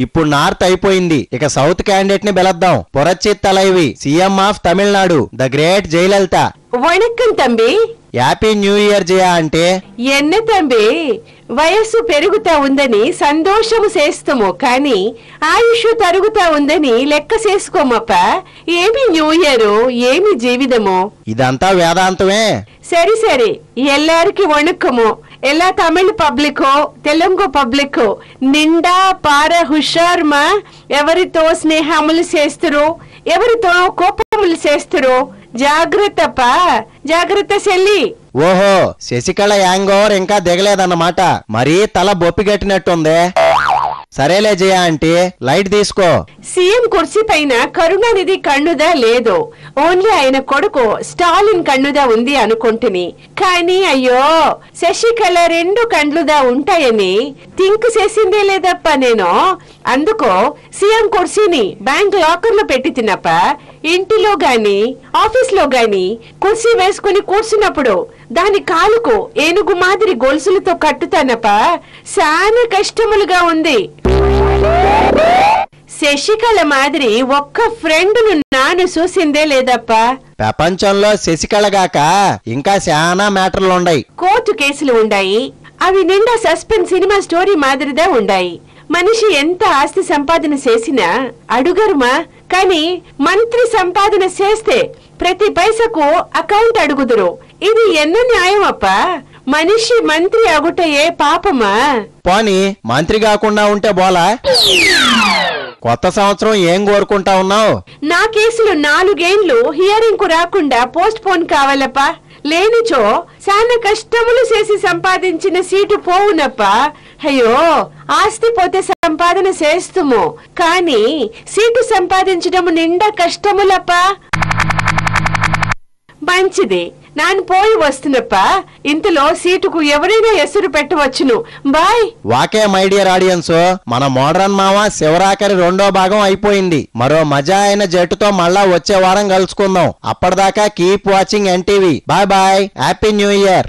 ఇప్పుడు నార్త్ అయిపోయింది, ఇక సౌత్ క్యాండిడేట్ ని బెలద్దాం. Puratchi Thalaivi, CM of Tamil Nadu, the great Jayalalithaa. వణక్కం తంబి. హ్యాపీ న్యూ ఇయర్ జయ అంటే ఎన్న తంబి, వయస్సు పెరుగుతా ఉందని సంతోషము చేస్తాము, కానీ ఆయుష్ తరుగుతా ఉందని లెక్క చేసుకోమప్ప. ఏమి న్యూ ఇయర్, ఏమి జీవితము. ఇదంతా వేదాంతమే. సరి సరి, ఎల్లారికి వణుక్కము. ఎలా తమిళ పబ్లికో తెలుగు పబ్లికో నిండా పార హుషార్మా. ఎవరితో స్నేహములు చేస్తురు, ఎవరితో కోపములు చేస్తురు. జాగ్రత్తపా, జాగ్రత్త చెల్లి. ఓహో, శశికళ యాంగ్ ఓవర్ ఇంకా దిగలేదన్నమాట. మరీ తల బొప్పిగట్టినట్టుందే. సరేలే జయ అంటే లైట్ తీసుకో. సీఎం కుర్చీ పైన కరుణానిధి కన్నుదా లేదు, ఓన్లీ ఆయన కొడుకు స్టాలిన్ కన్నుదా ఉంది అనుకుంటుని. కానీ అయ్యో, శశికళ 2 కండ్లుదా ఉంటాయని థింక్ చేసిందే లేదప్ప నేను. అందుకో సీఎం కుర్చీని బ్యాంక్ లాకర్ లో పెట్టి తినప్ప. ఇంటిలో గాని ఆఫీస్ లో గాని కుర్చీ వేసుకుని కూర్చున్నప్పుడు దాని కాలుకు ఏనుగు మాదిరి గొలుసులతో కట్టుతానప్ప. చాలా కష్టములుగా ఉంది. శశికళ మాదిరి ఒక్క ఫ్రెండ్ను నాను చూసిందే లేదప్ప. ప్రపంచంలో శశికళ గాక ఇంకా చాలా మ్యాటర్లుండాయి. కోర్టు కేసులు ఉండాయి, అవి నిండా సస్పెన్స్ సినిమా స్టోరీ మాదిరిదా ఉండాయి. మనిషి ఎంత ఆస్తి సంపాదన చేసినా అడుగరుమా, కానీ మంత్రి సంపాదన చేస్తే ప్రతి పైసకు అకౌంట్ అడుగుదురు. ఇది ఎన్న న్యాయం అప్ప. మనిషి మంత్రి అగుటయే పాపమా. పోనీ మంత్రి కాకుండా ఉంటే బోలా. కొత్త సంవత్సరం ఏం కోరుకుంటా ఉన్నావు? నా కేసులు 4 ఏళ్లు హియరింగ్ కు రాకుండా పోస్ట్ పోన్ కావాలప్ప. లేనిచో చాలా కష్టములు చేసి సంపాదించిన సీటు పోవునప్ప. అయ్యో, ఆస్తి పోతే సంపాదన చేస్తుము, కానీ సీటు సంపాదించడం నిండా కష్టములప్ప. మంచిది, నాను పోయి వస్తున్నప్ప. ఇంతలో సీటుకు ఎవరైనా ఎసురు పెట్టవచ్చును. బాయ్. వాకే మై డియర్ ఆడియన్స్, మన మోడ్రన్ మామ శివరాకరి 2వ భాగం అయిపోయింది. మరో మజా అయిన జట్టుతో మళ్ళా వచ్చే వారం కలుసుకుందాం. అప్పటిదాకా keep watching NTV. Bye bye, happy new year.